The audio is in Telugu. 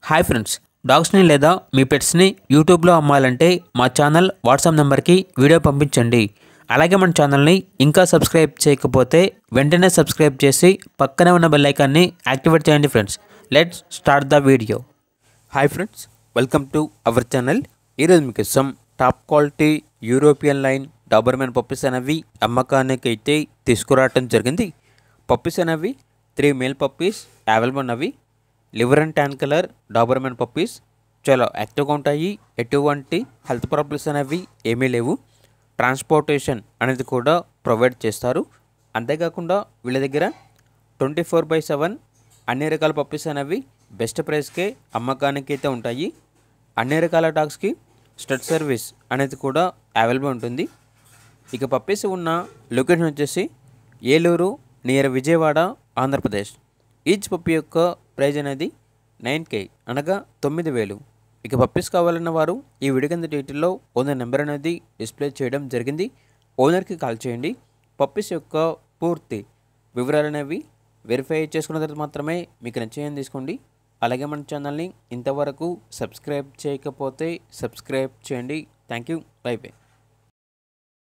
హాయ్ ఫ్రెండ్స్, డాగ్స్ని లేదా మీ పెట్స్ని యూట్యూబ్లో అమ్మాలంటే మా ఛానల్ వాట్సాప్ నెంబర్కి వీడియో పంపించండి. అలాగే మన ఛానల్ని ఇంకా సబ్స్క్రైబ్ చేయకపోతే వెంటనే సబ్స్క్రైబ్ చేసి పక్కనే ఉన్న బెల్ ఐకాన్ని యాక్టివేట్ చేయండి friends. Let's start the video. Hi friends, welcome to our channel. ఈరోజు మీకోసం top quality European line Doberman puppies అనేవి అమ్మకానికి అయితే తీసుకురావటం జరిగింది. పప్పీస్ అనేవి 3 మేల్ పప్పీస్ అవైలబుల్ ఉన్నవి. Liver and tan colour Doberman puppies చాలా యాక్టివ్గా ఉంటాయి. ఎటువంటి హెల్త్ ప్రాబ్లమ్స్ అనేవి ఏమీ లేవు. ట్రాన్స్పోర్టేషన్ అనేది కూడా ప్రొవైడ్ చేస్తారు. అంతేకాకుండా వీళ్ళ దగ్గర 24/7 అన్ని రకాల పప్పీస్ అనేవి బెస్ట్ ప్రైస్కే అమ్మకానికి అయితే ఉంటాయి. అన్ని రకాల డాగ్స్కి స్టడ్ సర్వీస్ అనేది కూడా అవైలబుల్ ఉంటుంది. ఇక పప్పీస్ ఉన్న లొకేషన్ వచ్చేసి Eluru near Vijayawada, Andhra Pradesh. Each puppy యొక్క ప్రైజ్ అనేది 9K అనగా 9,000. ఇక పప్పీస్ కావాలన్న వారు ఈ వీడియో కింద డీటెయిల్లో ఓనర్ నెంబర్ అనేది డిస్ప్లే చేయడం జరిగింది. ఓనర్కి కాల్ చేయండి. పప్పీస్ యొక్క పూర్తి వివరాలు అనేవి వెరిఫై చేసుకున్న తర్వాత మాత్రమే మీకు నచ్చేయని తీసుకోండి. అలాగే మన ఛానల్ని ఇంతవరకు సబ్స్క్రైబ్ చేయకపోతే సబ్స్క్రైబ్ చేయండి. Thank you. By by.